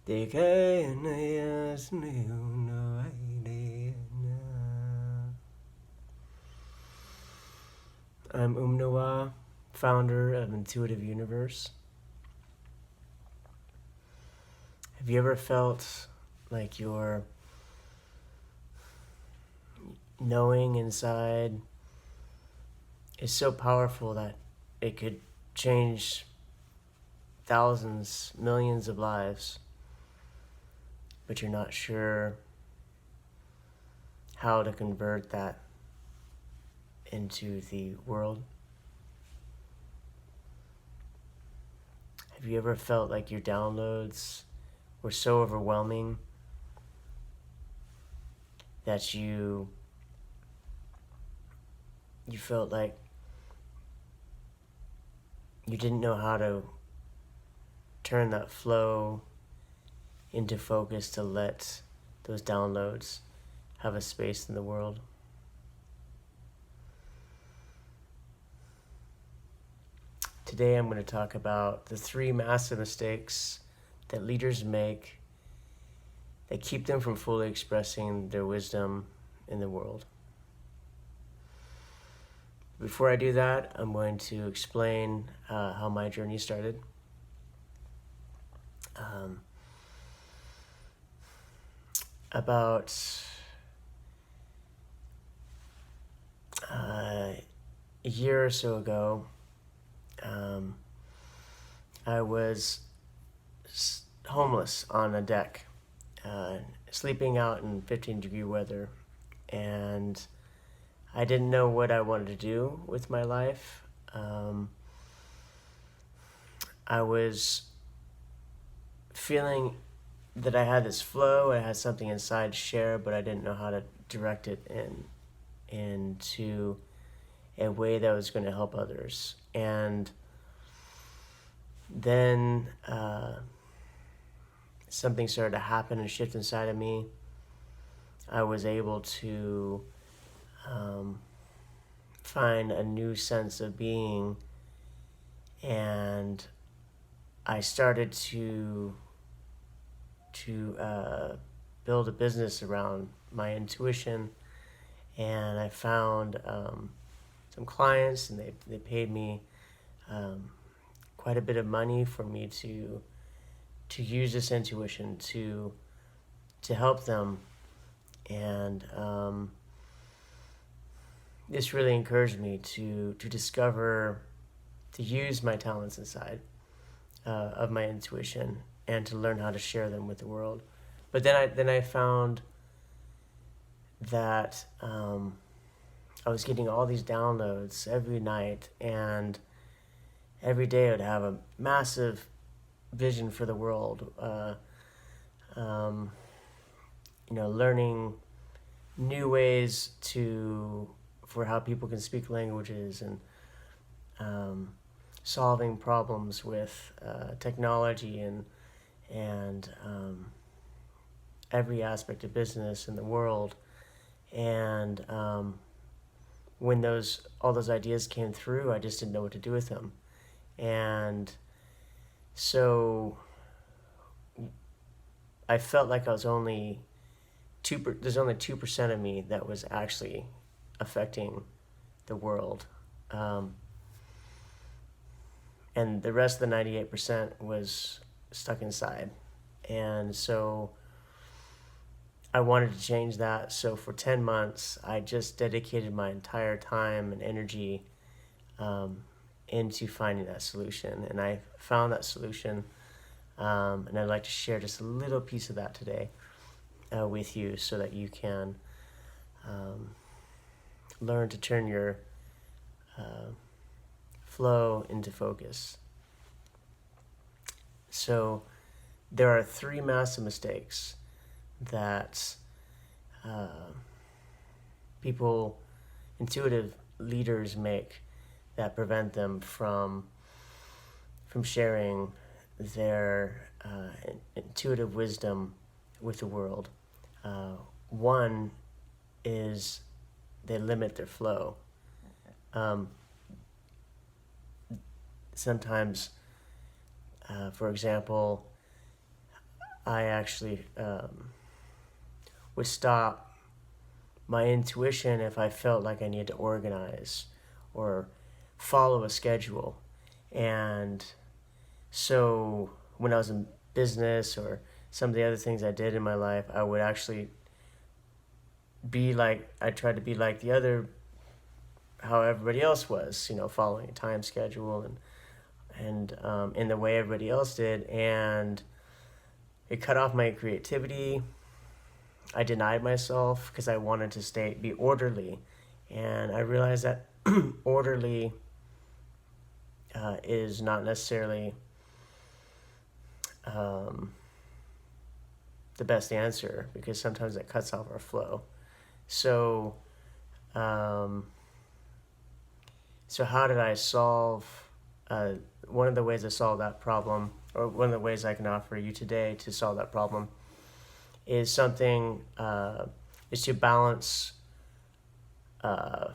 De que no hayas ni una idea. I'm Umnawa, founder of Intuitive Universe. Have you ever felt like your knowing inside is so powerful that it could change thousands, millions of lives, but you're not sure how to convert that into the world? Have you ever felt like your downloads were so overwhelming that you felt like you didn't know how to turn that flow into focus to let those downloads have a space in the world? Today I'm going to talk about the 3 massive mistakes that leaders make that keep them from fully expressing their wisdom in the world. Before I do that, I'm going to explain how my journey started. About a year or so ago, I was homeless on a deck, sleeping out in 15-degree weather, and I didn't know what I wanted to do with my life. I was feeling that I had this flow, I had something inside to share, but I didn't know how to direct it into a way that was going to help others. And then something started to happen and shift inside of me. I was able to find a new sense of being, and I started to build a business around my intuition, and I found some clients, and they paid me quite a bit of money for me to use this intuition to help them, and this really encouraged me to discover, to use my talents inside of my intuition and to learn how to share them with the world. But then I found that I was getting all these downloads every night, and every day I would have a massive vision for the world. Learning new ways for how people can speak languages, and solving problems with technology and every aspect of business in the world. And when all those ideas came through, I just didn't know what to do with them. And so I felt like there's only 2% of me that was actually affecting the world. And the rest of the 98% was stuck inside. And so I wanted to change that. So for 10 months, I just dedicated my entire time and energy into finding that solution. And I found that solution, and I'd like to share just a little piece of that today with you, so that you can learn to turn your flow into focus. So there are 3 massive mistakes that intuitive leaders make that prevent them from sharing their intuitive wisdom with the world. One is they limit their flow. Sometimes, for example, I actually would stop my intuition if I felt like I needed to organize or follow a schedule. And so when I was in business or some of the other things I did in my life, I would actually I tried to be like the other, how everybody else was, following a time schedule and in the way everybody else did. And it cut off my creativity. I denied myself because I wanted to be orderly. And I realized that orderly is not necessarily the best answer, because sometimes it cuts off our flow. So, so how did I solve? One of the ways I solved that problem, or one of the ways I can offer you today to solve that problem, is is to balance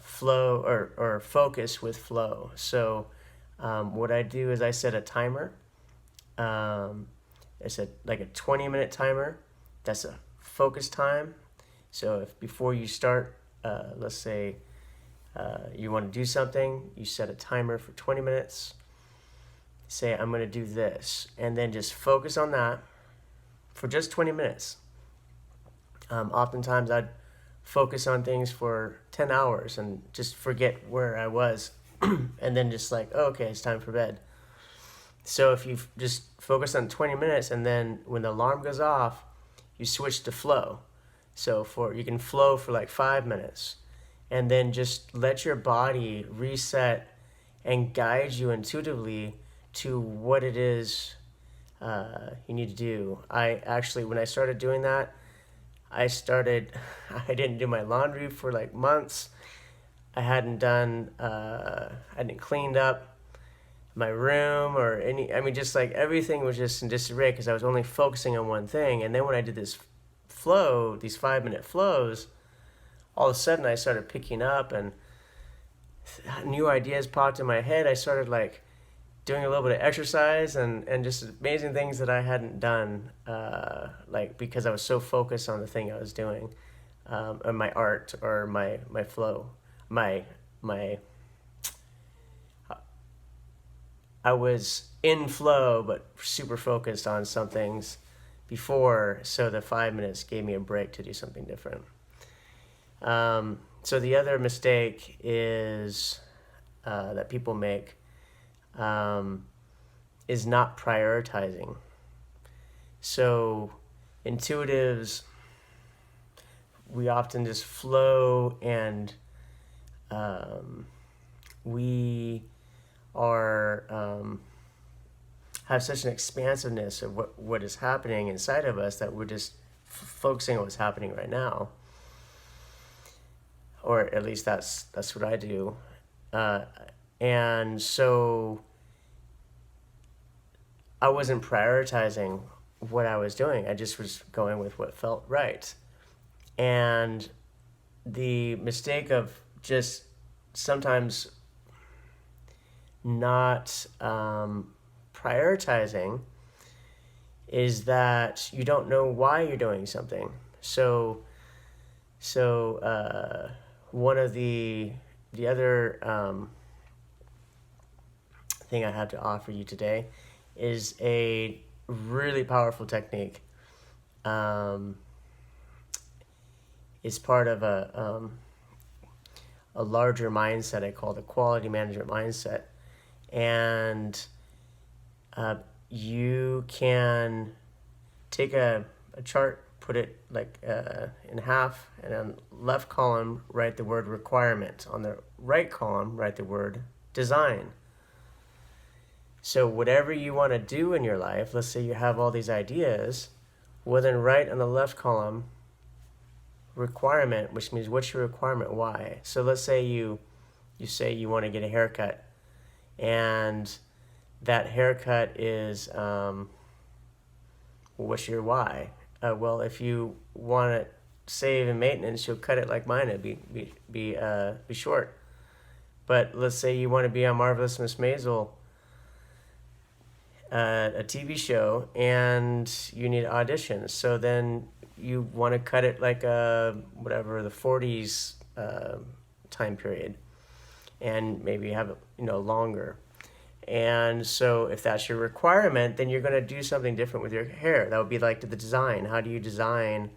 flow or focus with flow. So what I do is I set a timer. I set like a 20-minute timer. That's a focus time. So if before you start, let's say you want to do something, you set a timer for 20 minutes. Say, I'm going to do this, and then just focus on that for just 20 minutes. Oftentimes I'd focus on things for 10 hours and just forget where I was and then just like, oh, okay, it's time for bed. So if you just focus on 20 minutes and then when the alarm goes off, you switch to flow. So you can flow for like 5 minutes and then just let your body reset and guide you intuitively to what it is you need to do. I actually, when I started doing that, I didn't do my laundry for like months. I hadn't cleaned up my room or just like everything was just in disarray because I was only focusing on one thing. And then when I did this flow, these 5-minute flows, all of a sudden I started picking up and new ideas popped in my head. I started like doing a little bit of exercise and just amazing things that I hadn't done, because I was so focused on the thing I was doing, or my art or my flow, I was in flow but super focused on some things before, so the 5 minutes gave me a break to do something different. So the other mistake is that people make is not prioritizing. So intuitives, we often just flow and we are have such an expansiveness of what is happening inside of us that we're just focusing on what's happening right now. Or at least that's what I do. And so I wasn't prioritizing what I was doing. I just was going with what felt right. And the mistake of just sometimes not prioritizing is that you don't know why you're doing something. So one of the other thing I have to offer you today is a really powerful technique. It's part of a larger mindset I call the quality management mindset. And you can take a chart, put it like in half, and on the left column write the word requirement. On the right column write the word design. So whatever you want to do in your life, let's say you have all these ideas, well then write on the left column requirement, which means what's your requirement, why. So let's say you say you want to get a haircut, and that haircut is what's your why? Well, if you want to save in maintenance, you'll cut it like mine. It'd be short. But let's say you want to be on Marvelous Miss Maisel, a TV show and you need auditions. So then you want to cut it like whatever the 40s time period, and maybe have it longer. And so if that's your requirement, then you're going to do something different with your hair. That would be like the design. How do you design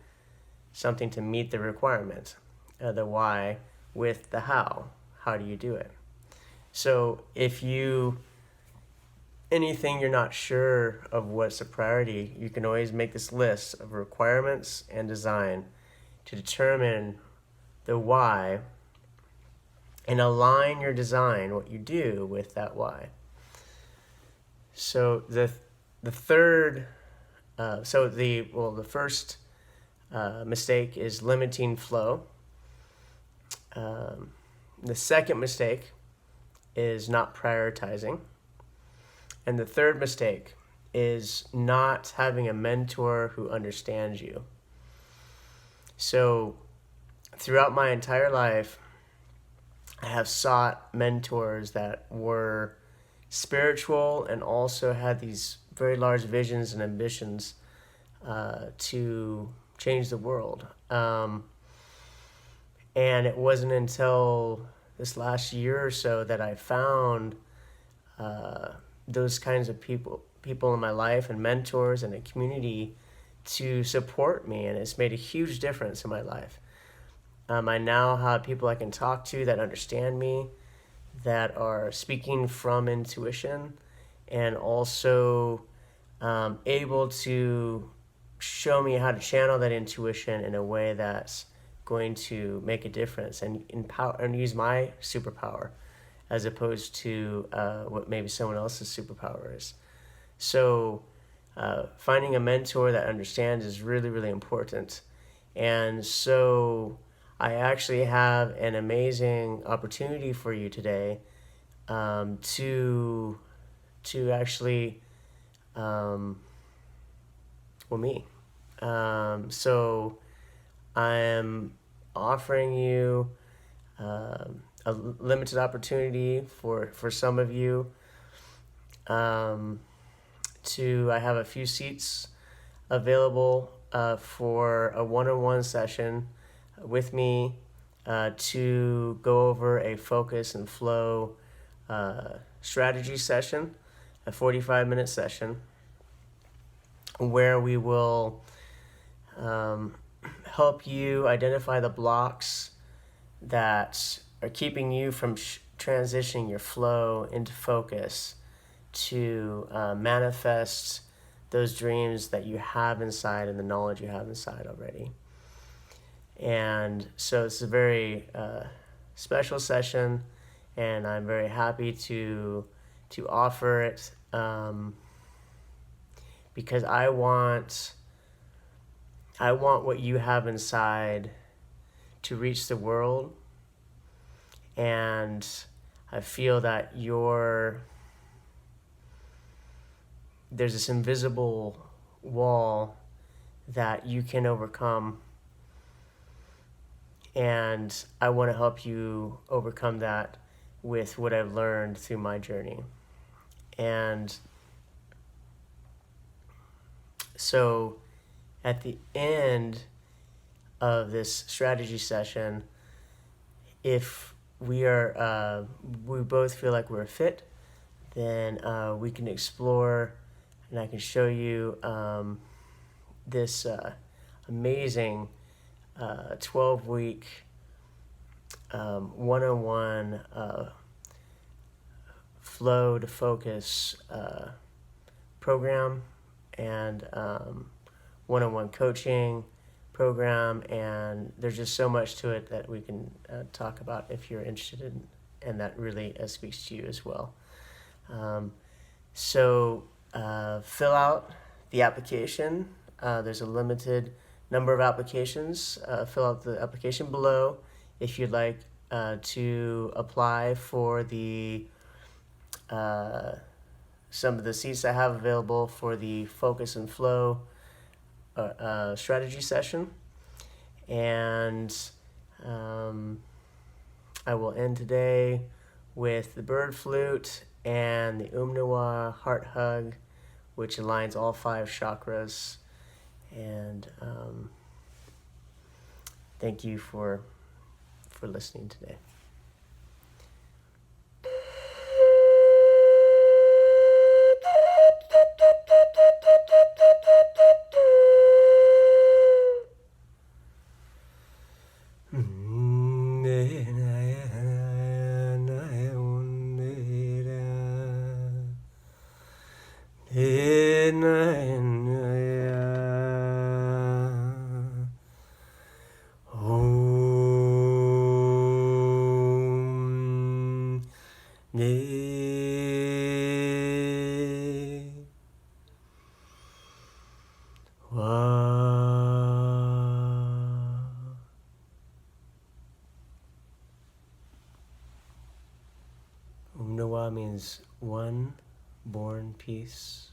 something to meet the requirement? The why with the how. How do you do it? So if anything you're not sure of what's a priority, you can always make this list of requirements and design to determine the why and align your design, what you do, with that why. So the first mistake is limiting flow. The second mistake is not prioritizing. And the third mistake is not having a mentor who understands you. So throughout my entire life, I have sought mentors that were spiritual and also had these very large visions and ambitions to change the world. And it wasn't until this last year or so that I found those kinds of people in my life and mentors and a community to support me, and it's made a huge difference in my life. I now have people I can talk to that understand me, that are speaking from intuition, and also able to show me how to channel that intuition in a way that's going to make a difference and empower and use my superpower as opposed to what maybe someone else's superpower is. So finding a mentor that understands is really, really important. And so I actually have an amazing opportunity for you today to actually, me. So I am offering you a limited opportunity for some of you. I have a few seats available for a one-on-one session with me to go over a focus and flow strategy session, a 45-minute session, where we will help you identify the blocks that are keeping you from transitioning your flow into focus to manifest those dreams that you have inside and the knowledge you have inside already. And so it's a very special session, and I'm very happy to offer it because I want what you have inside to reach the world, and I feel that there's this invisible wall that you can overcome, and I want to help you overcome that with what I've learned through my journey. And so at the end of this strategy session, if we both feel like we're fit, then we can explore, and I can show you this amazing 12-week one-on-one flow to focus program and one-on-one coaching program, and there's just so much to it that we can talk about if you're interested and that really speaks to you as well. So fill out the application. There's a limited number of applications. Fill out the application below if you'd like to apply for the some of the seats I have available for the Focus and Flow strategy session. And I will end today with the bird flute and the Umnawa heart hug which aligns all 5 chakras. And thank you for listening today. Nawa means one, born, peace.